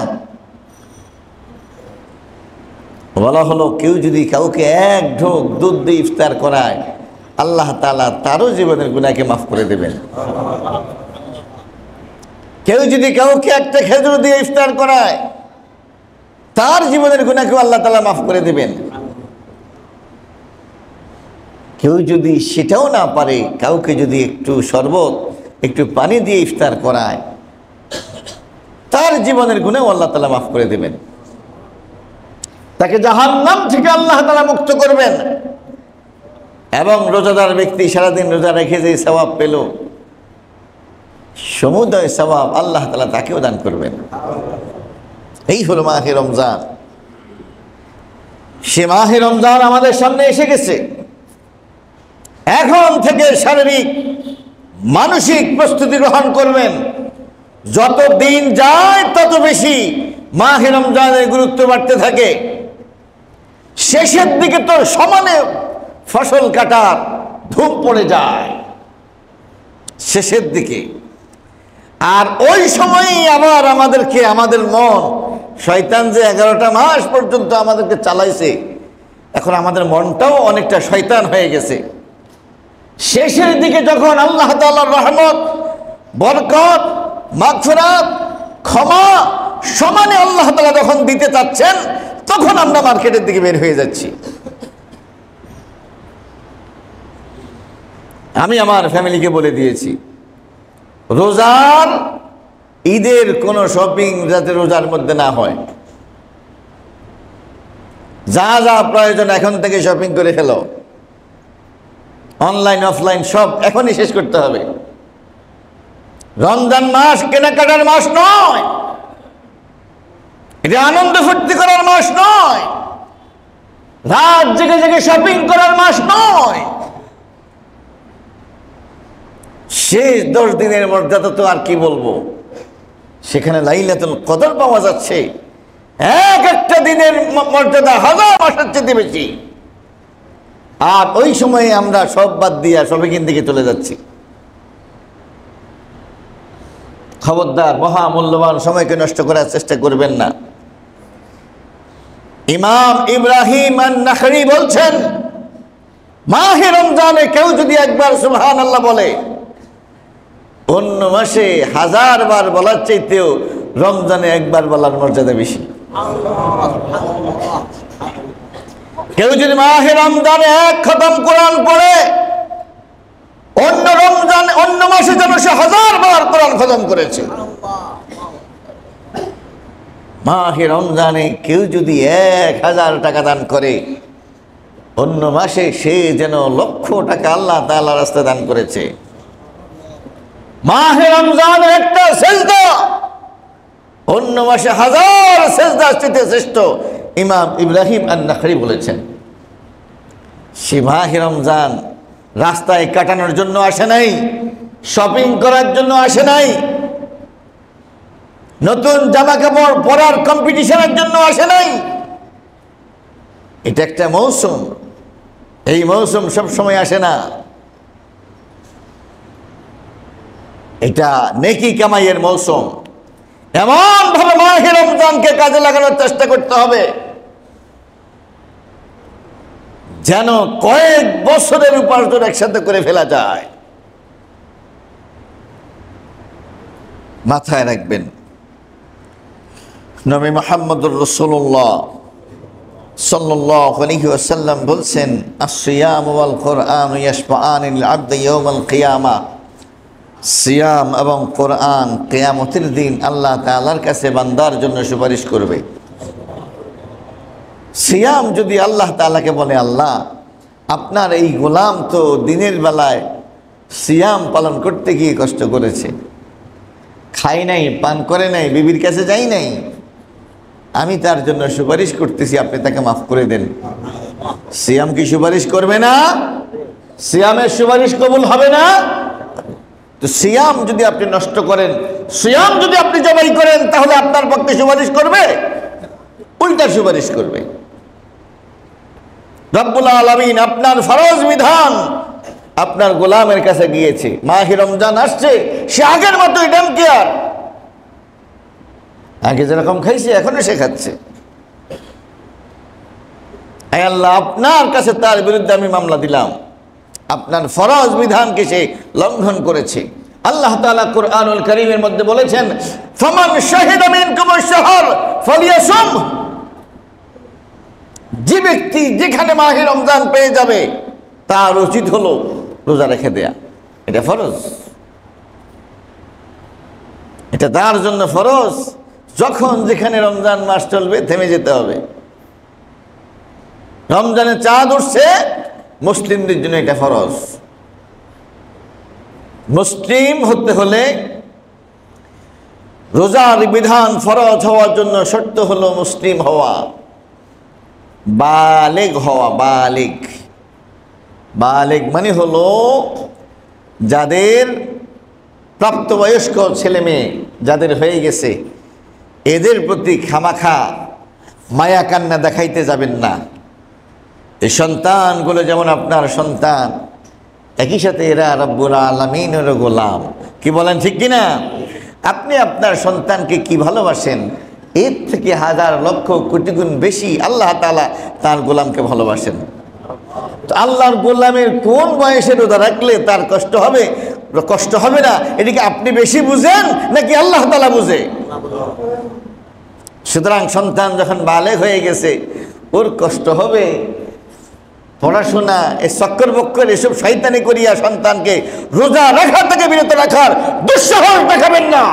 বলা হলো, কেউ যদি কাউকে এক ঢোক দুধ দিয়ে ইফতার করায়, আল্লাহ তাআলা তারও জীবনের গুনাহকে মাফ করে দেবেন। কেউ যদি কাউকে একটা খেজুর দিয়ে ইফতার করায়, তার জীবনের গুনাহকেও আল্লাহ তাআলা মাফ করে দেবেন। কেউ যদি সেটাও না পারে, কাউকে যদি একটু শরবত, একটু পানি দিয়ে ইফতার করায়, তার জীবনের গুনাহ আল্লাহ তাআলা মাফ করে দেবেন। তাকে জাহান্নাম থেকে আল্লাহ তাআলা মুক্ত করবেন এবং রোজাদার ব্যক্তি সারাদিন রোজা রেখে যে সওয়াব পেল, সমুদয় সওয়াব আল্লাহ তাআলা তাকেও দান করবেন। এই হলো মাহে রমজান। সে মাহে রমজান আমাদের সামনে এসে গেছে। এখন থেকে শারীরিক মানসিক প্রস্তুতি গ্রহণ করবেন। যত দিন যায় তত বেশি মাহে রমজানের গুরুত্ব বাড়তে থাকে। শেষের দিকে তো সমানে ফসল কাটার ধুম পড়ে যায় শেষের দিকে। আর ওই সময়ই আবার আমাদেরকে, আমাদের মন, শয়তান যে 11টা মাস পর্যন্ত আমাদেরকে চালাইছে, এখন আমাদের মনটাও অনেকটা শয়তান হয়ে গেছে। শেষের দিকে যখন আল্লাহ তাআলার রহমত, বরকত, মাগফিরাত, ক্ষমা সমানে আল্লাহ তাআলা যখন দিতে চাচ্ছেন, তখন আমরা মার্কেটের দিকে বের হয়ে যাচ্ছি। আমি আমার ফ্যামিলিকে বলে দিয়েছি, রোজার ঈদের কোনো শপিং যাতে রোজার মধ্যে না হয়। যা যা প্রয়োজন এখন থেকে শপিং করে ফেলো। অনলাইন অফলাইন সব এখনই শেষ করতে হবে। রমজান মাস কেনাকাটার মাস নয়, এটা আনন্দ ফুর্তি করার মাস নয়, রাত জেগে জেগে শপিং করার মাস নয়। শেষ 10 দিনের মর্যাদা তো আর কি বলবো, সেখানে লাইলাতুল কদর পাওয়া যাচ্ছে। এক একটা দিনের মর্যাদা 1000 মাসের চেয়ে বেশি। আর ওই সময়ে আমরা সব বাদ দিয়া শপিং দিকে চলে যাচ্ছি। খবরদার, মহামূল্যবান সময়কে নষ্ট করার চেষ্টা করবেন না। ইমাম ইব্রাহিম আন-নাখঈ বলছেন, মাহে রমজানে কেউ যদি একবার সুবহানাল্লাহ বলে, অন্য মাসে 1000 বার বলার চাইতেও রমজানে একবার বলার মর্যাদা বেশি। কেউ যদি মাহে রমজানে 1 খতম কোরআন পড়ে, অন্য মাসে যেন সে 1000 বার কোরআন খতম করেছে। মাহে রমজানে কেউ যদি 1000 টাকা দান করে, অন্য মাসে সে যেন লক্ষ টাকা আল্লাহ তাআলার রাস্তায় দান করেছে। মাহে রমজানের একটা সেজদা অন্য মাসে 1000 সেজদার চেয়ে শ্রেষ্ঠ, ইমাম ইব্রাহিম আন-নাখঈ বলেছেন। সে মাহে রমজান রাস্তায় কাটানোর জন্য আসে নাই, শপিং করার জন্য আসে নাই, নতুন জামা কাপড় পরার কম্পিটিশনের জন্য আসে নাই। এটা একটা মৌসুম, এই মৌসুম সব সময় আসে না। এটা নেকি কামাইয়ের মৌসুম। এমন ভাবে মাহে রমজানকে কাজে লাগানোর চেষ্টা করতে হবে যেন কয়েক বছরের উপার্জন একসাথে করে ফেলা যায়। মাথায় রাখবেন, নবী মুহাম্মদুর রাসূলুল্লাহ সাল্লাল্লাহু আলাইহি ওয়াসাল্লাম বলছেন, আস-সিয়াম ওয়াল কুরআন ইয়াশফাআনিল আবদ ইয়াওমাল কিয়ামাহ। সিয়াম এবং কোরআন কিয়ামতের দিন আল্লাহ তাআলার কাছে বান্দার জন্য সুপারিশ করবে। সিয়াম যদি আল্লাহ তাআলাকে বলে, আল্লাহ আপনার এই গোলাম তো দিনের বেলায় সিয়াম পালন করতে গিয়ে কষ্ট করেছে, খাই নাই, পান করে নাই, বিবির কাছে যাই নাই, আমি তার জন্য সুপারিশ করতেছি, আপনি তাকে মাফ করে দেন। সিয়াম কি সুপারিশ করবে না? সিয়ামের সুপারিশ কবুল হবে না? তো সিয়াম যদি আপনি নষ্ট করেন, সিয়াম যদি আপনি জবাই করেন, তাহলে আপনার পক্ষে সুপারিশ করবে? উল্টা সুপারিশ করবে। রব্বুল আলামিন আপনার ফরজ বিধান আপনার গোলামের কাছে গিয়েছে, মাহে রমজান আসছে, সে আগের মতোই ড্যাম কেয়ার, আগে যেরকম খাইছে এখনো সে খাচ্ছে। আয় আল্লাহ, আপনার কাছে তার বিরুদ্ধে আমি মামলা দিলাম, আপনার ফরজ বিধানকে সে লঙ্ঘন করেছে। আল্লাহ তাআলা কুরআনুল কারীমের মধ্যে বলেছেন, ফামান শাহিদা মিনকুম আশ-শাহর ফালিয়াসুম। যে ব্যক্তি যেখানে মাহে রমজান পেয়ে যাবে তার উচিত হলো রোজা রেখে দেয়া। এটা ফরজ, এটা তার জন্য ফরজ। যখন যেখানে রমজান মাস চলবে থেমে যেতে হবে। রমজানের চাঁদ উঠছে, মুসলিমদের জন্য এটা ফরজ। মুসলিম হতে হলে রোজার বিধান ফরজ হওয়ার জন্য শর্ত হলো মুসলিম হওয়া, বালেগ হওয়া। বালেগ, বালেগ মানে হলো যাদের প্রাপ্তবয়স্ক ছেলে মেয়ে যাদের হয়ে গেছে, এদের প্রতি খামাখা মায়া কান্না দেখাইতে যাবেন না। এই সন্তানগুলো যেমন আপনার সন্তান, একই সাথে এরা রব্বুল আলামিনের গোলাম। কি বলেন, ঠিক কিনা? আপনি আপনার সন্তানকে কি ভালোবাসেন, এর থেকে হাজার লক্ষ কোটি গুণ বেশি আল্লাহ তাআলা তার গোলামকে ভালোবাসেন। তো আল্লাহর গোলামের কোন বয়সে রোজা রাখলে তার কষ্ট হবে, কষ্ট হবে না, এদিকে আপনি বেশি বুঝেন নাকি আল্লাহ তাআলা বুঝে? সুতরাং সন্তান যখন বালেগ হয়ে গেছে, ওর কষ্ট হবে। পড়াশোনা, এই চক্কর বক্কর, এসব শয়তানি করিয়া সন্তানকে রোজা রাখা থেকে বিরত রাখার দুঃসাহস দেখাবেন না।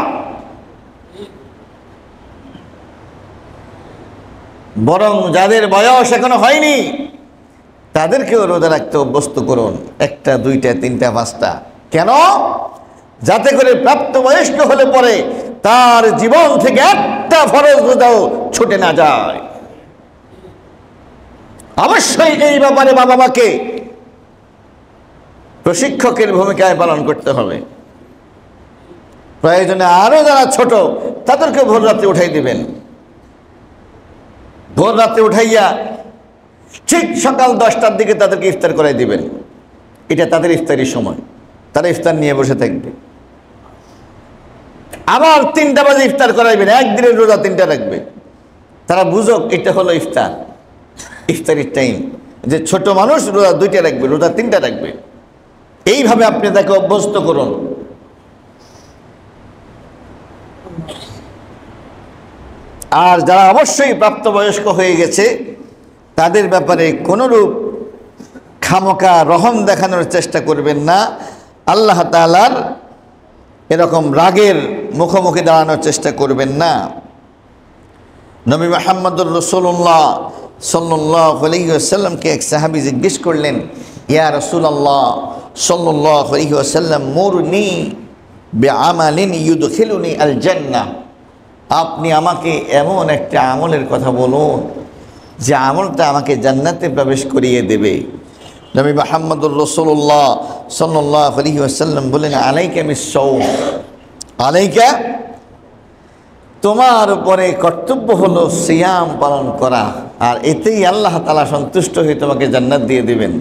বরং যাদের বয়স এখনো হয়নি তাদেরকেও রোজা রাখতে অভ্যস্ত করুন, 1টা 2টা 3টা 5টা। কেন? যাতে করে প্রাপ্তবয়স্ক হলে পরে তার জীবন থেকে একটা ফরজ রোজাও ছুটে না যায়। অবশ্যই এই ব্যাপারে বাবা মাকে প্রশিক্ষকের ভূমিকায় পালন করতে হবে। প্রয়োজনে আরো যারা ছোট তাদেরকে ভোর রাতে উঠাই দিবেন। ভোর রাতে উঠাইয়া ঠিক সকাল 10টার দিকে তাদেরকে ইফতার করাই দিবেন। এটা তাদের ইফতারির সময়, তারা ইফতার নিয়ে বসে থাকবে। আবার 3টা বাজে ইফতার করাইবেন, একদিনের রোজা 3টা রাখবে। তারা বুঝক এটা হলো ইফতার, ইফতারির টাইম, যে ছোট মানুষ রোজা 2টা রাখবে, রোজা 3টা রাখবে। এইভাবে আপনি তাকে অভ্যস্ত করুন। আর যারা অবশ্যই প্রাপ্তবয়স্ক হয়ে গেছে তাদের ব্যাপারে কোনরূপ খামোকা রহম দেখানোর চেষ্টা করবেন না। আল্লাহ তাআলার এরকম রাগের মুখোমুখি দাঁড়ানোর চেষ্টা করবেন না। নবী মুহাম্মদুর রাসূলুল্লাহ সাল্লাল্লাহু আলাইহি ওয়াসাল্লামকে এক সাহাবী জিজ্ঞেস করলেন, ইয়া রাসূলুল্লাহ সাল্লাল্লাহু আলাইহি ওয়াসাল্লাম, মুরনি বিআমালিন ইউদখিলুনি আল জান্নাহ, আপনি আমাকে এমন একটা আমলের কথা বলুন যে আমলটা আমাকে জান্নাতে প্রবেশ করিয়ে দেবে। নবী মুহাম্মদুর রাসূলুল্লাহ সাল্লাল্লাহু আলাইহি ওয়াসাল্লাম বলেন, আলাইকা বিস-সাওম, আলাইকা, তোমার উপরে কর্তব্য হলো সিয়াম পালন করা, আর এতেই আল্লাহ তাআলা সন্তুষ্ট হয়ে তোমাকে জান্নাত দিয়ে দিবেন।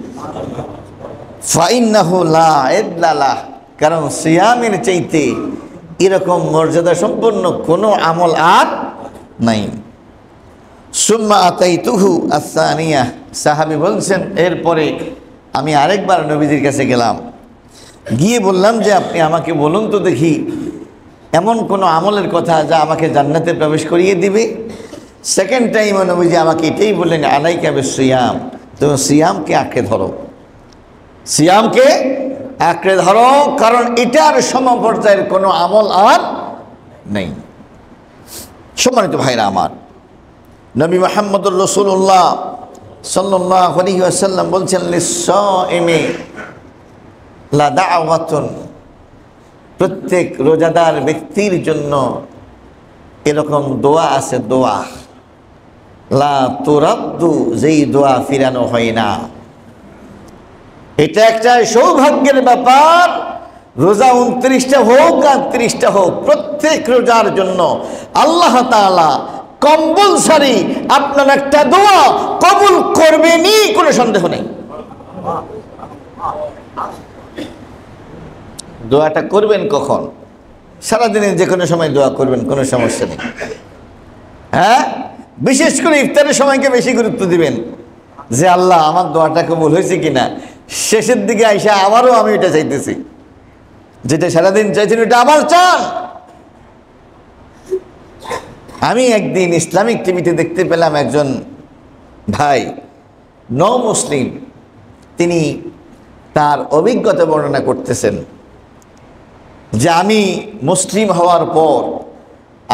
ফাইন্নাহু লা ইদলা লাহ, কারণ সিয়ামের চাইতে এরকম মর্যাদা সম্পন্ন কোনো আমল আর নাই। সুম্মা আতাইতুহু আস-সানিয়া, সাহাবী বলছেন এরপরে আমি আরেকবার নবীজির কাছে গেলাম, গিয়ে বললাম যে আপনি আমাকে বলুন তো দেখি এমন কোনো আমলের কথা যা আমাকে জান্নাতে প্রবেশ করিয়ে দিবে। সেকেন্ড টাইম নবীজি আমাকে এটাই বললেন, আলাইকা বিস-সিয়াম, তুমি সিয়ামকে আঁকড়ে ধরো, সিয়ামকে আঁকড়ে ধরো, কারণ এটার সমপর্যায়ের কোনো আমল আর নেই। সম্মানিত ভাইরা আমার, নবী মুহাম্মদুর রাসূলুল্লাহ সাল্লাল্লাহু আলাইহি ওয়াসাল্লাম বলছেন, লিস-সাইমি লা দাওয়াতুন, প্রত্যেক রোজাদার ব্যক্তির জন্য এরকম দোয়া আছে, দোয়া লা তুরাদ্দু, যেই দোয়া ফিরানো হয় না। এটা একটা সৌভাগ্যের ব্যাপার। রোজা 29টা হোক আর 30টা হোক, প্রত্যেক রোজার জন্য আল্লাহ তাআলা কম্পালসারি আপনার একটা দোয়া কবুল করবেনই, কোনো সন্দেহ নেই। দোয়াটা করবেন কখন? সারাদিনে যে কোনো সময় দোয়া করবেন, কোনো সমস্যা নেই। হ্যাঁ, বিশেষ করে ইফতারের সময়কে বেশি গুরুত্ব দিবেন, যে আল্লাহ আমার দোয়াটা কবুল হয়েছে কিনা। শেষের দিকে আইসা আবারও আমি এটা চাইতেছি, যেটা সারাদিন চাইছেন ওটা আবার চান। আমি একদিন ইসলামিক টিভিতে দেখতে পেলাম একজন ভাই মুসলিম, তিনি তার অভিজ্ঞতা বর্ণনা করতেছেন যে আমি মুসলিম হওয়ার পর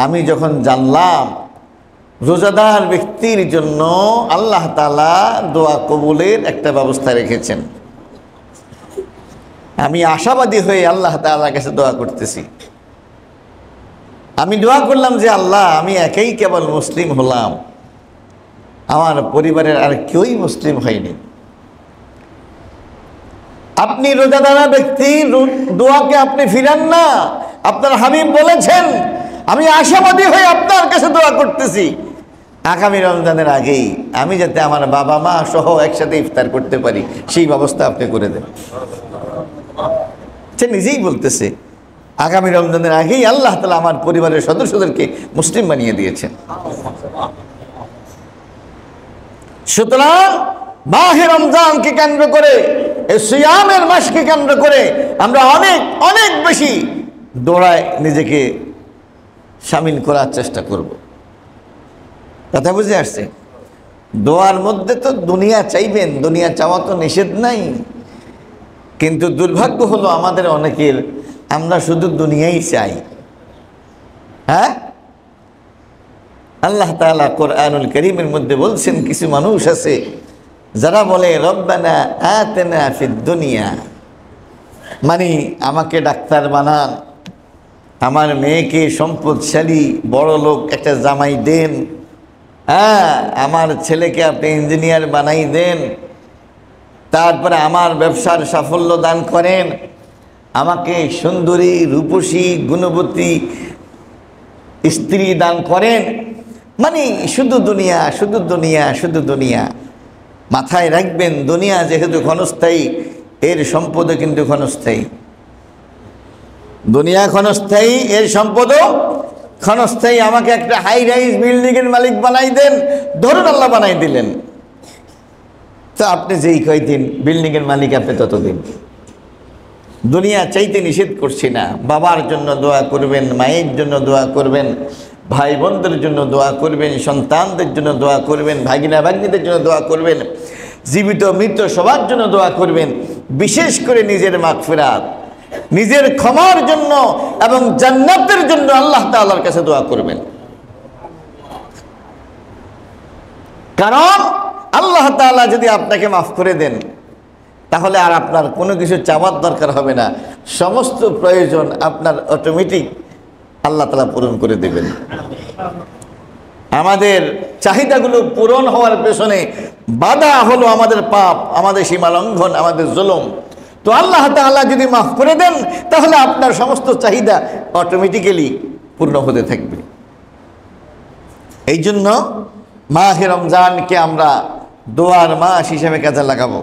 আমি যখন জানলাম রোজাদার ব্যক্তির জন্য আল্লাহ তাআলা দোয়া কবুলের একটা ব্যবস্থা রেখেছেন, আমি আশাবাদী হয়ে আল্লাহ তাআলার কাছে দোয়া করতেছি। আমি দোয়া করলাম যে আল্লাহ, আমি একাই কেবল মুসলিম হলাম, আমার পরিবারের আর কেউই মুসলিম হয়নি। আপনি রোজাদার ব্যক্তির দোয়াকে আপনি ফিরান না। আপনার হাবিব বলেছেন, আমি আশাবাদী হয়ে আপনার কাছে দোয়া করতেছি আগামী রমজানের আগেই আমি যাতে আমার বাবা মা সহ একসাথে ইফতার করতে পারি, সেই ব্যবস্থা আপনি করে দেন। সে নিজেই বলতেছে আগামী রমজানের আগেই আল্লাহ তাআলা আমার পরিবারের সদস্যদেরকে মুসলিম বানিয়ে দিয়েছেন। সুতরাং মাহে রমজানকে কেন্দ্র করে, এই সিয়ামের মাসকে কেন্দ্র করে আমরা অনেক অনেক বেশি দৌড়ায় নিজেকে শামিল করার চেষ্টা করব। কথা বুঝে আসছে? দোয়ার মধ্যে তো দুনিয়া চাইবেন, দুনিয়া চাওয়া তো নিষেধ নাই, কিন্তু দুর্ভাগ্য হলো আমাদের অনেকের, আমরা শুধু দুনিয়াই চাই। হ্যাঁ, আল্লাহ তাআলা কোরআনুল কারীমের মধ্যে বলছেন, কিছু মানুষ আছে যারা বলে রব্বানা আতিনা ফিদ দুনিয়া, মানে আমাকে ডাক্তার বানান, আমার মেয়েকে সম্পদশালী বড় লোক একটা জামাই দেন, হ্যাঁ আমার ছেলেকে আপনি ইঞ্জিনিয়ার বানাই দেন, তারপরে আমার ব্যবসার সাফল্য দান করেন, আমাকে সুন্দরী রূপসী গুণবতী স্ত্রী দান করেন। মানে শুধু দুনিয়া, শুধু দুনিয়া, শুধু দুনিয়া। মাথায় রাখবেন, দুনিয়া যেহেতু ক্ষণস্থায়ী, এর সম্পদও কিন্তু ক্ষণস্থায়ী। দুনিয়া ক্ষণস্থায়ী, এর সম্পদও ক্ষণস্থায়ী। আমাকে একটা হাই রাইজ বিল্ডিংয়ের মালিক বানাই দেন, ধরুন আল্লাহ বানাই দিলেন, তো আপনি যেই কয়দিন বিল্ডিংয়ের মালিক আপনি ততদিন। দুনিয়া চাইতে নিষেধ করছি না, বাবার জন্য দোয়া করবেন, মায়ের জন্য দোয়া করবেন, ভাই বোনদের জন্য দোয়া করবেন, সন্তানদের জন্য দোয়া করবেন, ভাগিনা ভাগ্নিদের জন্য দোয়া করবেন, জীবিত মৃত সবার জন্য দোয়া করবেন। বিশেষ করে নিজের মাগফিরাত, নিজের ক্ষমার জন্য এবং জান্নাতের জন্য আল্লাহ তাআলার কাছে দোয়া করবেন। কারণ আল্লাহ তাআলা যদি আপনাকে মাফ করে দেন, তাহলে আর আপনার কোনো কিছু চাওয়ার দরকার হবে না, সমস্ত প্রয়োজন আপনার অটোমেটিক আল্লাহ তাআলা পূরণ করে দেবেন। আমাদের চাহিদাগুলো পূরণ হওয়ার পেছনে বাধা হলো আমাদের পাপ, আমাদের সীমা লঙ্ঘন, আমাদের জুলুম। তো আল্লাহ তাআলা যদি মাফ করে দেন, তাহলে আপনার সমস্ত চাহিদা অটোমেটিক্যালি পূর্ণ হতে থাকবে। এই জন্য মাহে রমজানকে আমরা দোয়ার মাস হিসেবে কাজে লাগাবো।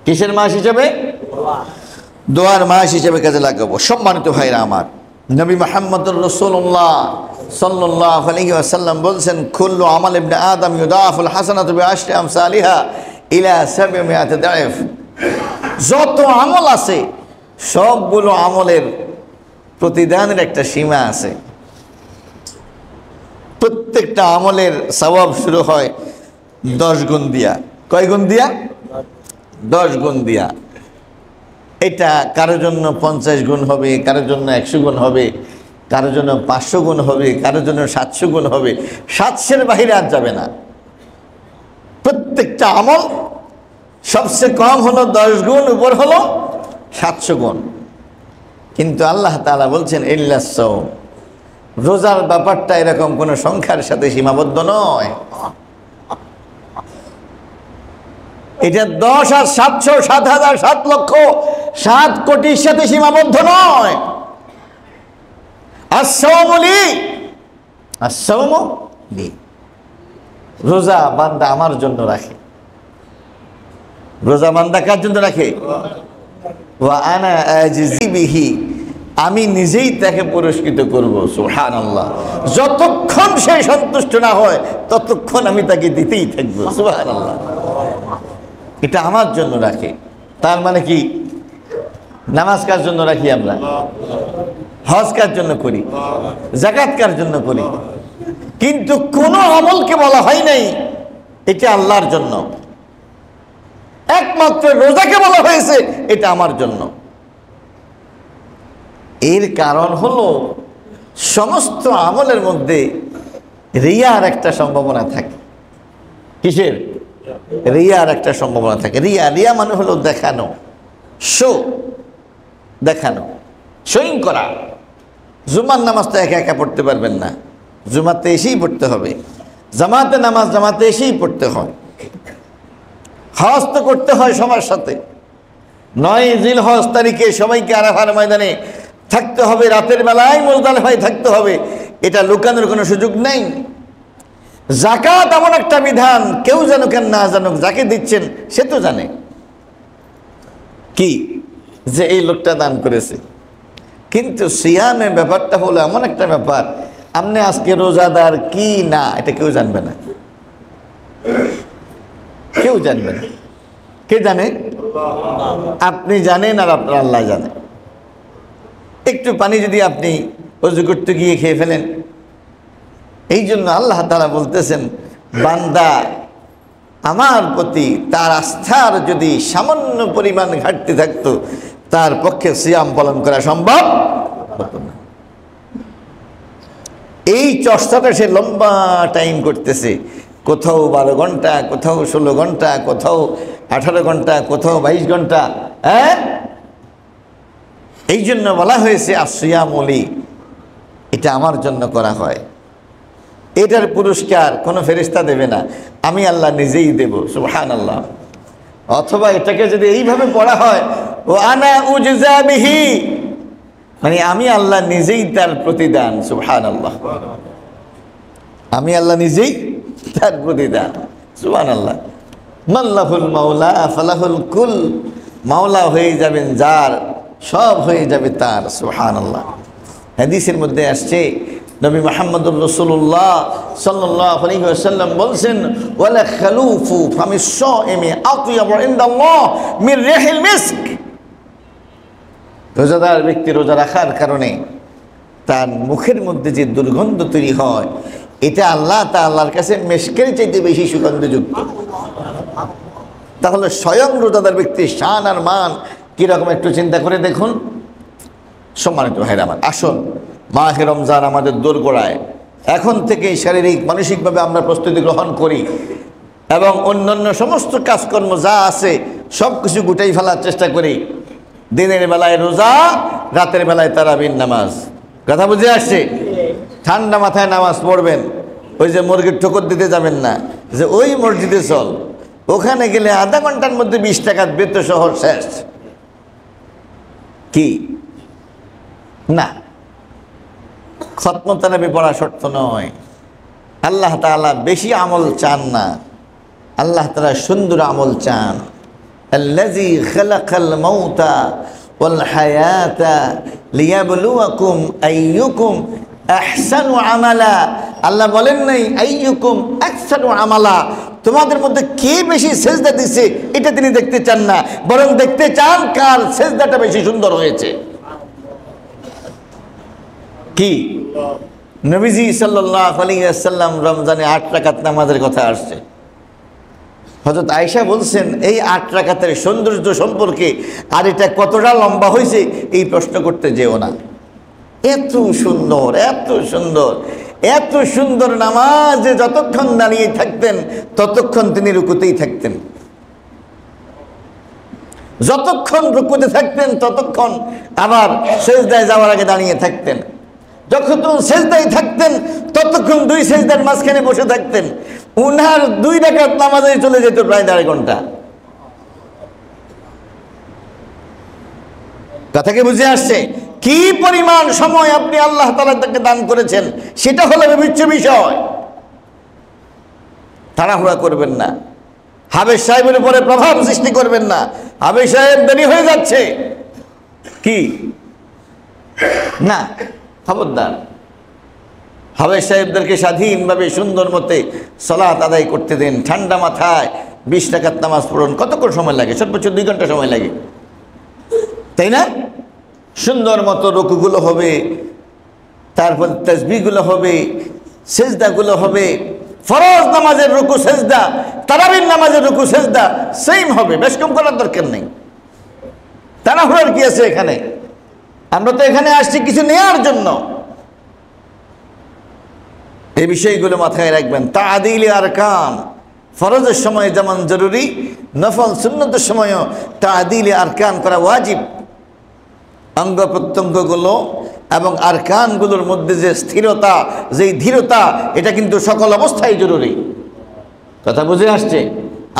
কিসের মাস হিসেবে? দোয়ার মাস হিসেবে কাজে লাগাবো। সম্মানিত ভাইরা আমার, নবী মুহাম্মদুর রাসূলুল্লাহ সাল্লাল্লাহু আলাইহি ওয়াসাল্লাম বলছেন, কুল্লু আমাল ইবনে আদম ইউদাফুল হাসানাতু বিআশরি আমসালিহা ইলা 700 দাইফ। যত আমল আছে সবগুলো আমলের প্রতিদানের একটা সীমা আছে। প্রত্যেকটা আমলের সওয়াব শুরু হয় 10 গুণ দিয়া। কয় গুণ দিয়া? 10 গুণ দিয়া। এটা কারোর জন্য 50 গুণ হবে, কারোর জন্য 100 গুণ হবে, কারোর জন্য 500 গুণ হবে, কারোর জন্য 700 গুণ হবে। 700-এর বাইরে আর যাবে না। প্রত্যেকটা আমল সবচেয়ে কম হলো 10 গুণ, উপর হলো 700 গুণ। কিন্তু আল্লাহ তাআলা বলছেন ইল্লাস সাওম, রোজার ব্যাপারটা এরকম কোনো সংখ্যার সাথে সীমাবদ্ধ নয়। এটা 10 আর 700, 7,000, 7 লক্ষ, 7 কোটির সাথে সীমাবদ্ধ নয়। as-sawmu li, as-sawmu li। রোজা বান্দা আমার জন্য রাখে। রোজা বান্দা কার জন্য রাখে? ওয়া আনা আজজি বিহি, আমি নিজেই তাকে পুরস্কৃত করব। সুবহানাল্লাহ। যতক্ষণ সে সন্তুষ্ট না হয় ততক্ষণ আমি তাকে দিতেই থাকবো। সুবহানাল্লাহ। এটা আমার জন্য রাখে। তার মানে কি? নামাজ কার জন্য রাখি আমরা? হজ কার জন্য করি? যাকাত কার জন্য করি? কিন্তু কোন আমলকে বলা হয় নাই এটা আল্লাহর জন্য। একমাত্র রোজাকে বলা হয়েছে এটা আমার জন্য। এর কারণ হলো সমস্ত আমলের মধ্যে রিয়ার একটা সম্ভাবনা থাকে। কিসের? রিয়ার একটা সম্ভাবনা থাকে। রিয়া মানে হলো দেখানো, শো, দেখানো, শোয়িং করা। জুমার নামাজ তো একা একা পড়তে পারবেন না, জুমাতে এসেই পড়তে হবে। জামাতে নামাজ জামাতে এসেই পড়তে হয়। হজ তো করতে হয় সবার সাথে। 9 জিলহজ তারিখে সবাইকে আরাফার ময়দানে থাকতে হবে, রাতের বেলায় মুজদালিফায় থাকতে হবে, এটা লুকানোর কোনো সুযোগ নেই। যাকাত এমন একটা বিধান, কেউ জানুক আর না জানুক, যাকে দিচ্ছেন সে তো জানে কি যে এই লোকটা দান করেছে। কিন্তু সিয়ামের ব্যাপারটা হলো এমন একটা ব্যাপার, আপনি আজকে রোজাদার কি না এটা কেউ জানবে না। কেউ জানবে না। কে জানে? আপনি জানেন আর আপনার আল্লাহ জানে। একটু পানি যদি আপনি ওযু করতে গিয়ে খেয়ে ফেলেন, এই জন্য আল্লাহ তাআলা বলতেছেন, বান্দা আমার প্রতি তার আস্থার যদি সামান্য পরিমাণ ঘাটতি থাকতো, তার পক্ষে সিয়াম পালন করা সম্ভব হতো না। এই চর্চাটা সে লম্বা টাইম করতেছে, কোথাও 12 ঘন্টা, কোথাও 16 ঘন্টা, কোথাও 18 ঘন্টা, কোথাও 22 ঘন্টা। হ্যাঁ, এই জন্য বলা হয়েছে as-siyamu li, এটা আমার জন্য করা হয়। এটার পুরস্কার কোনো ফেরেশতা দেবে না, আমি আল্লাহ নিজেই দেব। সুবহানাল্লাহ। অথবা এটাকে যদি এইভাবে পড়া হয়, ও আনা উজজা বিহি, মানে আমি আল্লাহ নিজেই তার প্রতিদান। সুবহানাল্লাহ। আমি আল্লাহ নিজেই তার প্রতিদান। সুবহানাল্লাহ। মাল্লাহুল মাওলা ফালাহুল কুল, মাওলা হয়ে যাবেন যার সব হয়ে যাবে তার। সুবহানাল্লাহ। হাদিসের মধ্যে আসছে নবী মুহাম্মদুর রাসূলুল্লাহ সাল্লাল্লাহু আলাইহি ওয়াসাল্লাম বলছেন, ওয়ালা খালুফু ফামিস সাইমি আতয়াবু ইনদাল্লাহ মির রিহিল মিস্ক। রোজাদার ব্যক্তি রোজা রাখার কারণে তার মুখের মধ্যে যে দুর্গন্ধ তৈরি হয়, এটা আল্লাহ তাআলার কাছে মিস্কের চাইতে বেশি সুগন্ধযুক্ত। তাহলে স্বয়ং রোজাদার ব্যক্তির শান আর মান কীরকম একটু চিন্তা করে দেখুন। সম্মানিত ভাইরা আমার, আসুন মাহে রমজান আমাদের দোরগোড়ায়, এখন থেকেই শারীরিক মানসিকভাবে আমরা প্রস্তুতি গ্রহণ করি এবং অন্যান্য সমস্ত কাজকর্ম যা আছে সব কিছু গুটাই ফেলার চেষ্টা করি। দিনের বেলায় রোজা, রাতের বেলায় তারাবির নামাজ। কথা বুঝে আসছে? ঠান্ডা মাথায় নামাজ পড়বেন। ওই যে মুরগির ঠোকর দিতে যাবেন না, যে ওই মসজিদে চল, ওখানে গেলে আধা ঘন্টার মধ্যে 20 টাকা বেত শহর শেষ। কি না, খতম তারাবি পড়া শর্ত নয়। আল্লাহ তাআলা বেশি আমল চান না, আল্লাহ তাআলা সুন্দর আমল চান। আল্লাযী খালাকাল মাউতা ওয়াল হায়াতা লিয়াবলুয়াকুম আইয়ুকুম আহসানু আমালা। আল্লাহ বলেন নাই আইয়ুকুম আহসানু আমালা, তোমাদের মধ্যে কে বেশি সেজদা দিছে এটা তিনি দেখতে চান না, বরং দেখতে চান কার সেজদাটা বেশি সুন্দর হয়েছে। কি নবীজি সাল্লাল্লাহু আলাইহি ওয়াসাল্লাম রমজানে 8 রাকাত নামাজের কথা আসছে। হযরত আয়েশা বলছেন, এই 8 রাকাতের সৌন্দর্য সম্পর্কে আর এটা কতটা লম্বা হয়েছে এই প্রশ্ন করতে যেও না। এত সুন্দর, এত সুন্দর, এত সুন্দর নামাজে যতক্ষণ দাঁড়িয়ে থাকতেন ততক্ষণ তিনি রুকুতেই থাকতেন, যতক্ষণ রুকুতে থাকতেন ততক্ষণ আবার সেজদায় যাওয়ার আগে দাঁড়িয়ে থাকতেন, যখন সেজদায় থাকতেন ততক্ষণ 2 সেজদার মাঝখানে বসে থাকতেন। উনার 2 রাকাত নামাজে চলে যেত প্রায় 1.5 ঘন্টা। কথা কি বুঝে আসছে? কি পরিমাণ সময় আপনি আল্লাহ তাআলা তাকে দান করেছেন সেটা হলো বিবেচ্য বিষয়। তাড়াহুড়া করবেন না, হাবেজ সাহেবের উপরে প্রভাব সৃষ্টি করবেন না। হাবেজ সাহেব দেরি হয়ে যাচ্ছে, কি না, খবরদার। হাবেজ সাহেবদেরকে স্বাধীনভাবে সুন্দর মতে সালাত আদায় করতে দেন। ঠান্ডা মাথায় 20 রাকাত নামাজ পড়ুন। কতক্ষণ সময় লাগে? সর্বোচ্চ 2 ঘন্টা সময় লাগে, তাই না? সুন্দর মতো রুকুগুলো হবে, তারপর তাসবিহগুলো হবে, সেজদাগুলো হবে। ফরজ নামাজের রুকু সেজদা, তারাবির নামাজের রুকু সেজদা সেম হবে, বেশ কম করার দরকার নেই। তাড়াহুড়ার কি আছে এখানে? আমরা তো এখানে আসছি কিছু নেওয়ার জন্য। এই বিষয়গুলো মাথায় রাখবেন। তাআদিল আরকান, ফরজের সময় যেমন জরুরি, নফল সুন্নতের সময়ও তাআদিল আরকান করা ওয়াজিব। অঙ্গ প্রত্যঙ্গগুলো এবং আরকানগুলোর মধ্যে যে স্থিরতা, যে ধীরতা, এটা কিন্তু সকল অবস্থায় জরুরি। কথা বুঝে আসছে?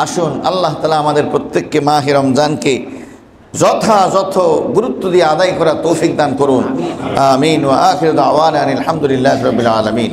আসুন আল্লাহ তাআলা আমাদের প্রত্যেককে মাহে রমজানকে যথাযথ গুরুত্ব দিয়ে আদায় করা তৌফিক দান করুন। আমিন। ওয়া আখিরু দাওয়ানা আলহামদুলিল্লাহি রাব্বিল আলামিন।